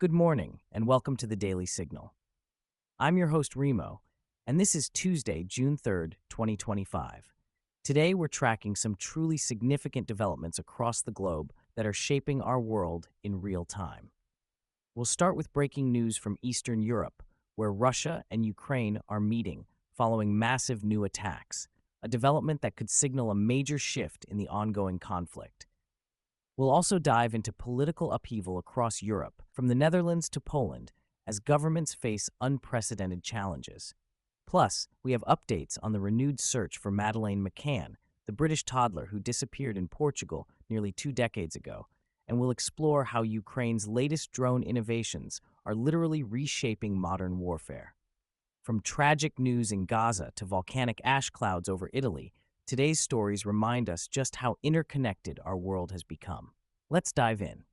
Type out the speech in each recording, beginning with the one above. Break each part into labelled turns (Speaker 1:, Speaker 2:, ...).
Speaker 1: Good morning, and welcome to the Daily Signal. I'm your host, Remo, and this is Tuesday, June 3rd, 2025. Today, we're tracking some truly significant developments across the globe that are shaping our world in real time. We'll start with breaking news from Eastern Europe, where Russia and Ukraine are meeting following massive new attacks, a development that could signal a major shift in the ongoing conflict. We'll also dive into political upheaval across Europe, from the Netherlands to Poland, as governments face unprecedented challenges. Plus, we have updates on the renewed search for Madeleine McCann, the British toddler who disappeared in Portugal nearly 2 decades ago, and we'll explore how Ukraine's latest drone innovations are literally reshaping modern warfare. From tragic news in Gaza to volcanic ash clouds over Italy, today's stories remind us just how interconnected our world has become. Let's dive in.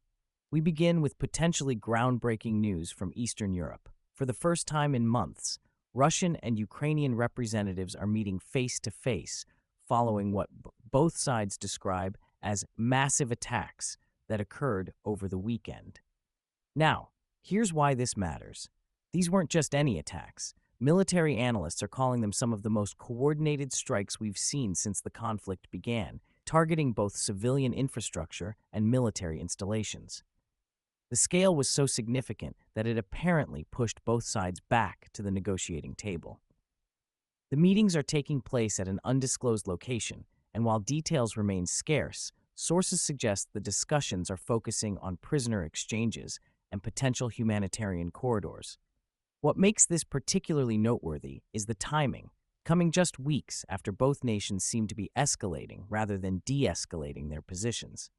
Speaker 1: We begin with potentially groundbreaking news from Eastern Europe. For the first time in months, Russian and Ukrainian representatives are meeting face-to-face following what both sides describe as massive attacks that occurred over the weekend. Now, here's why this matters. These weren't just any attacks. Military analysts are calling them some of the most coordinated strikes we've seen since the conflict began, targeting both civilian infrastructure and military installations. The scale was so significant that it apparently pushed both sides back to the negotiating table. The meetings are taking place at an undisclosed location, and while details remain scarce, sources suggest the discussions are focusing on prisoner exchanges and potential humanitarian corridors. What makes this particularly noteworthy is the timing, coming just weeks after both nations seem to be escalating rather than de-escalating their positions.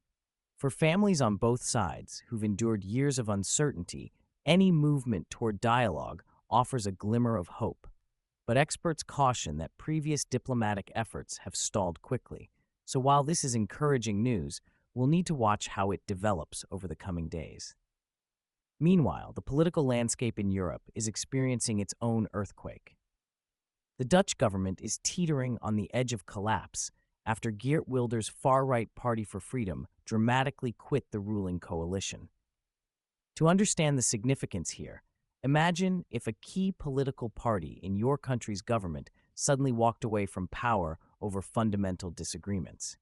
Speaker 1: For families on both sides who've endured years of uncertainty, any movement toward dialogue offers a glimmer of hope. But experts caution that previous diplomatic efforts have stalled quickly, so while this is encouraging news, we'll need to watch how it develops over the coming days. Meanwhile, the political landscape in Europe is experiencing its own earthquake. The Dutch government is teetering on the edge of collapse after Geert Wilders' far-right Party for Freedom dramatically quit the ruling coalition. To understand the significance here, imagine if a key political party in your country's government suddenly walked away from power over fundamental disagreements.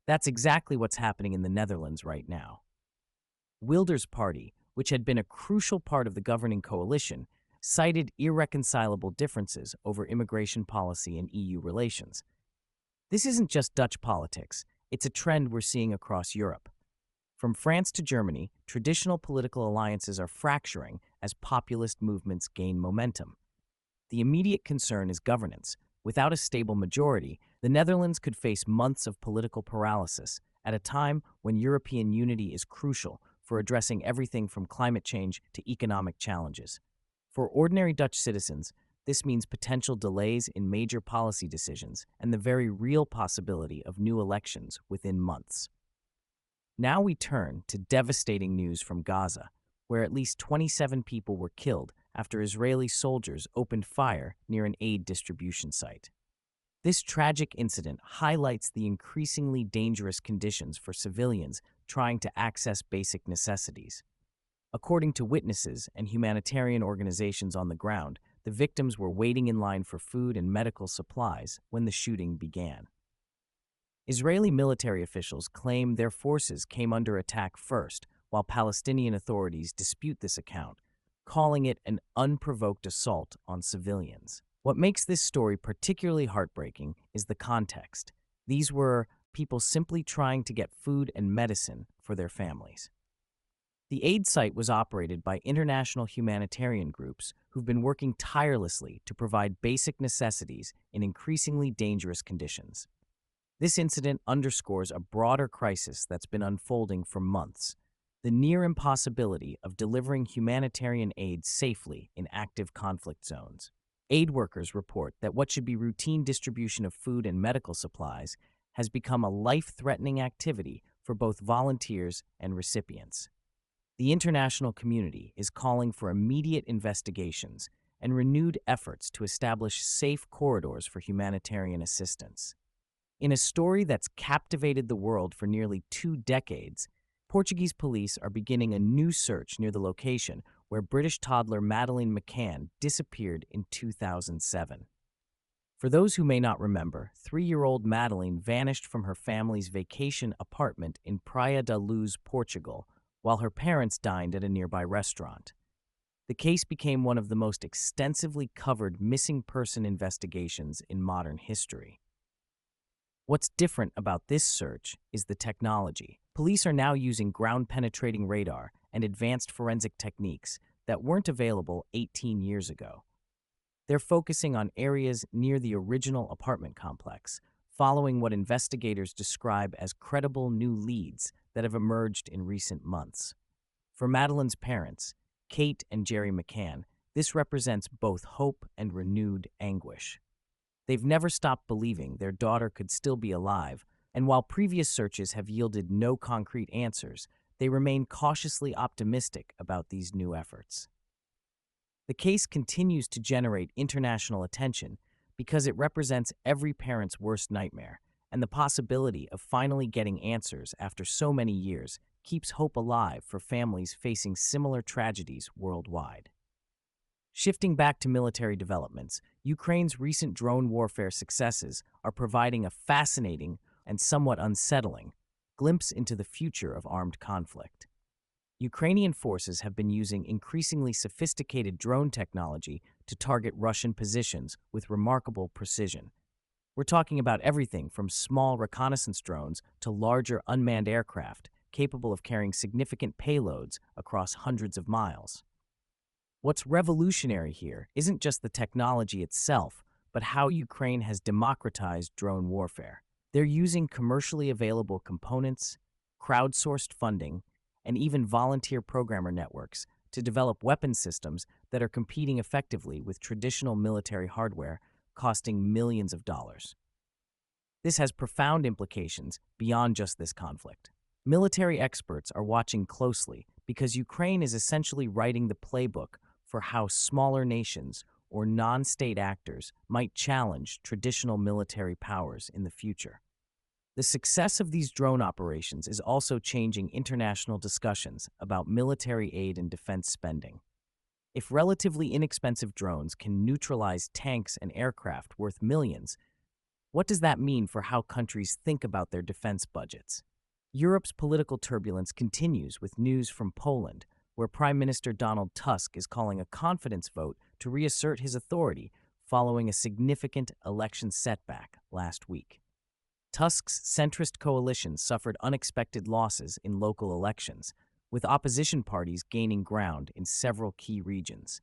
Speaker 1: That's exactly what's happening in the Netherlands right now. Wilders' party, which had been a crucial part of the governing coalition, cited irreconcilable differences over immigration policy and EU relations. This isn't just Dutch politics, it's a trend we're seeing across Europe. From France to Germany, traditional political alliances are fracturing as populist movements gain momentum. The immediate concern is governance. Without a stable majority, the Netherlands could face months of political paralysis at a time when European unity is crucial for addressing everything from climate change to economic challenges. For ordinary Dutch citizens, this means potential delays in major policy decisions and the very real possibility of new elections within months. Now we turn to devastating news from Gaza, where at least 27 people were killed after Israeli soldiers opened fire near an aid distribution site. This tragic incident highlights the increasingly dangerous conditions for civilians trying to access basic necessities. According to witnesses and humanitarian organizations on the ground, the victims were waiting in line for food and medical supplies when the shooting began. Israeli military officials claim their forces came under attack first, while Palestinian authorities dispute this account, calling it an unprovoked assault on civilians. What makes this story particularly heartbreaking is the context. These were people simply trying to get food and medicine for their families. The aid site was operated by international humanitarian groups who've been working tirelessly to provide basic necessities in increasingly dangerous conditions. This incident underscores a broader crisis that's been unfolding for months: the near impossibility of delivering humanitarian aid safely in active conflict zones. Aid workers report that what should be routine distribution of food and medical supplies has become a life-threatening activity for both volunteers and recipients. The international community is calling for immediate investigations and renewed efforts to establish safe corridors for humanitarian assistance. In a story that's captivated the world for nearly 2 decades, Portuguese police are beginning a new search near the location where British toddler Madeleine McCann disappeared in 2007. For those who may not remember, 3-year-old Madeleine vanished from her family's vacation apartment in Praia da Luz, Portugal, while her parents dined at a nearby restaurant. The case became one of the most extensively covered missing person investigations in modern history. What's different about this search is the technology. Police are now using ground-penetrating radar and advanced forensic techniques that weren't available 18 years ago. They're focusing on areas near the original apartment complex, following what investigators describe as credible new leads that have emerged in recent months. For Madeleine's parents, Kate and Jerry McCann, this represents both hope and renewed anguish. They've never stopped believing their daughter could still be alive, and while previous searches have yielded no concrete answers, they remain cautiously optimistic about these new efforts. The case continues to generate international attention because it represents every parent's worst nightmare, and the possibility of finally getting answers after so many years keeps hope alive for families facing similar tragedies worldwide. Shifting back to military developments, Ukraine's recent drone warfare successes are providing a fascinating and somewhat unsettling glimpse into the future of armed conflict. Ukrainian forces have been using increasingly sophisticated drone technology to target Russian positions with remarkable precision. We're talking about everything from small reconnaissance drones to larger unmanned aircraft capable of carrying significant payloads across hundreds of miles. What's revolutionary here isn't just the technology itself, but how Ukraine has democratized drone warfare. They're using commercially available components, crowdsourced funding, and even volunteer programmer networks to develop weapon systems that are competing effectively with traditional military hardware, costing millions of dollars. This has profound implications beyond just this conflict. Military experts are watching closely because Ukraine is essentially writing the playbook for how smaller nations or non-state actors might challenge traditional military powers in the future. The success of these drone operations is also changing international discussions about military aid and defense spending. If relatively inexpensive drones can neutralize tanks and aircraft worth millions, what does that mean for how countries think about their defense budgets? Europe's political turbulence continues with news from Poland, where Prime Minister Donald Tusk is calling a confidence vote to reassert his authority following a significant election setback last week. Tusk's centrist coalition suffered unexpected losses in local elections, with opposition parties gaining ground in several key regions.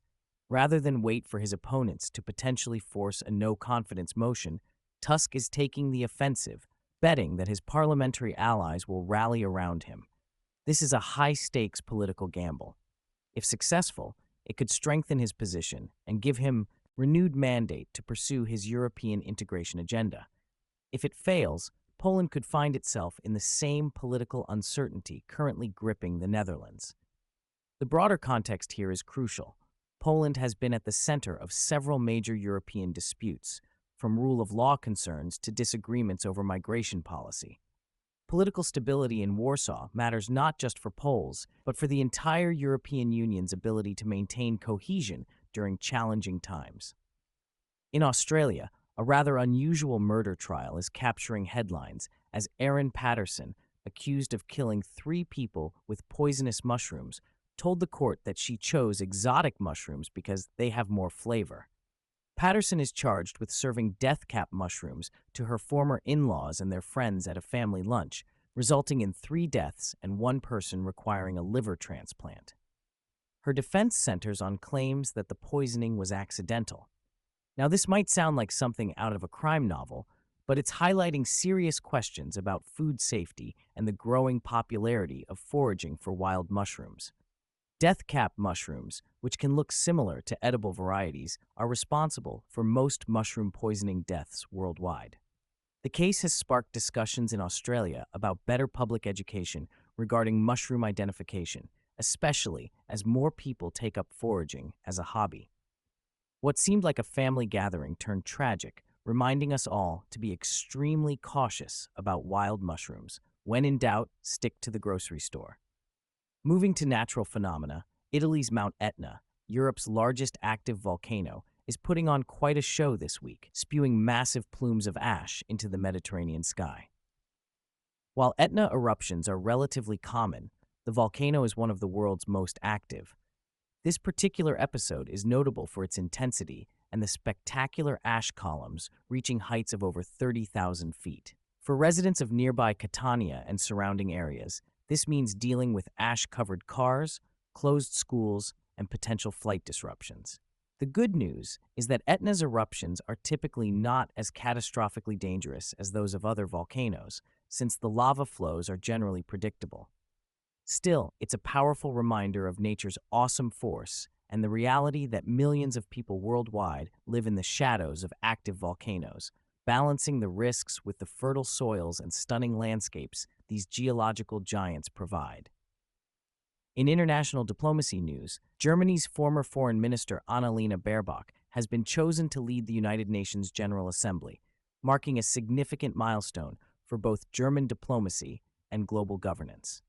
Speaker 1: Rather than wait for his opponents to potentially force a no-confidence motion, Tusk is taking the offensive, betting that his parliamentary allies will rally around him. This is a high-stakes political gamble. If successful, it could strengthen his position and give him renewed mandate to pursue his European integration agenda. If it fails, Poland could find itself in the same political uncertainty currently gripping the Netherlands. The broader context here is crucial. Poland has been at the center of several major European disputes, from rule of law concerns to disagreements over migration policy. Political stability in Warsaw matters not just for Poles, but for the entire European Union's ability to maintain cohesion during challenging times. In Australia, a rather unusual murder trial is capturing headlines as Erin Patterson, accused of killing 3 people with poisonous mushrooms, told the court that she chose exotic mushrooms because they have more flavor. Patterson is charged with serving death cap mushrooms to her former in-laws and their friends at a family lunch, resulting in 3 deaths and 1 person requiring a liver transplant. Her defense centers on claims that the poisoning was accidental. Now, this might sound like something out of a crime novel, but it's highlighting serious questions about food safety and the growing popularity of foraging for wild mushrooms. Death cap mushrooms, which can look similar to edible varieties, are responsible for most mushroom poisoning deaths worldwide. The case has sparked discussions in Australia about better public education regarding mushroom identification, especially as more people take up foraging as a hobby. What seemed like a family gathering turned tragic, reminding us all to be extremely cautious about wild mushrooms. When in doubt, stick to the grocery store. Moving to natural phenomena, Italy's Mount Etna, Europe's largest active volcano, is putting on quite a show this week, spewing massive plumes of ash into the Mediterranean sky. While Etna eruptions are relatively common, the volcano is one of the world's most active. This particular episode is notable for its intensity and the spectacular ash columns reaching heights of over 30,000 feet. For residents of nearby Catania and surrounding areas, this means dealing with ash-covered cars, closed schools, and potential flight disruptions. The good news is that Etna's eruptions are typically not as catastrophically dangerous as those of other volcanoes, since the lava flows are generally predictable. Still, it's a powerful reminder of nature's awesome force and the reality that millions of people worldwide live in the shadows of active volcanoes, balancing the risks with the fertile soils and stunning landscapes these geological giants provide. In international diplomacy news, Germany's former Foreign Minister Annalena Baerbock has been chosen to lead the United Nations General Assembly, marking a significant milestone for both German diplomacy and global governance.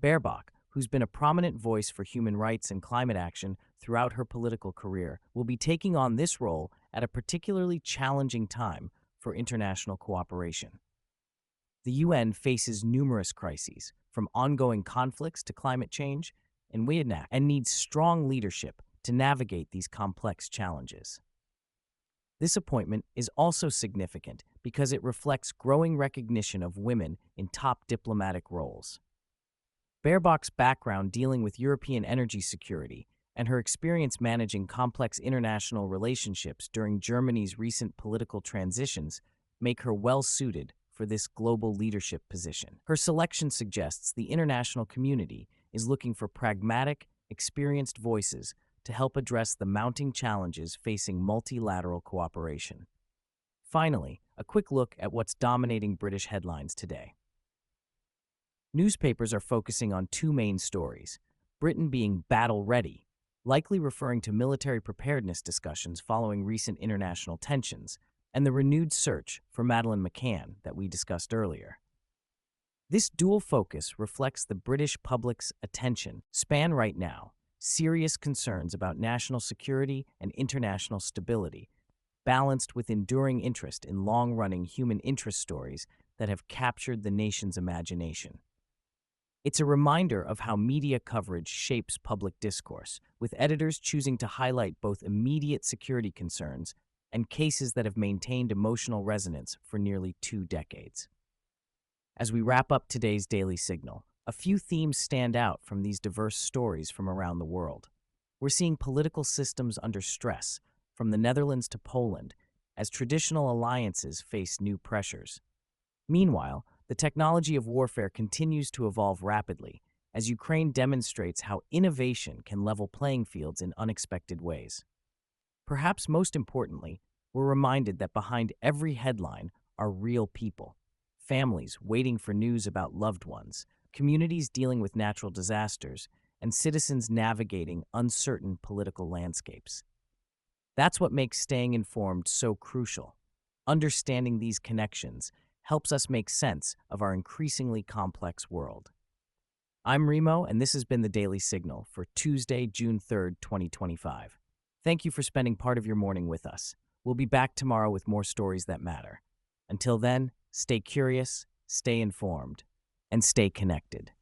Speaker 1: Baerbock, who's been a prominent voice for human rights and climate action throughout her political career, will be taking on this role at a particularly challenging time for international cooperation. The UN faces numerous crises, from ongoing conflicts to climate change, and needs strong leadership to navigate these complex challenges. This appointment is also significant because it reflects growing recognition of women in top diplomatic roles. Baerbock's background dealing with European energy security and her experience managing complex international relationships during Germany's recent political transitions make her well-suited for this global leadership position. Her selection suggests the international community is looking for pragmatic, experienced voices to help address the mounting challenges facing multilateral cooperation. Finally, a quick look at what's dominating British headlines today. Newspapers are focusing on two main stories: Britain being battle-ready, likely referring to military preparedness discussions following recent international tensions, and the renewed search for Madeleine McCann that we discussed earlier. This dual focus reflects the British public's attention span right now, serious concerns about national security and international stability, balanced with enduring interest in long-running human interest stories that have captured the nation's imagination. It's a reminder of how media coverage shapes public discourse, with editors choosing to highlight both immediate security concerns and cases that have maintained emotional resonance for nearly 2 decades. As we wrap up today's Daily Signal, a few themes stand out from these diverse stories from around the world. We're seeing political systems under stress, from the Netherlands to Poland, as traditional alliances face new pressures. Meanwhile, the technology of warfare continues to evolve rapidly, as Ukraine demonstrates how innovation can level playing fields in unexpected ways. Perhaps most importantly, we're reminded that behind every headline are real people, families waiting for news about loved ones, communities dealing with natural disasters, and citizens navigating uncertain political landscapes. That's what makes staying informed so crucial. Understanding these connections helps us make sense of our increasingly complex world. I'm Remo, and this has been the Daily Signal for Tuesday, June 3rd, 2025. Thank you for spending part of your morning with us. We'll be back tomorrow with more stories that matter. Until then, stay curious, stay informed, and stay connected.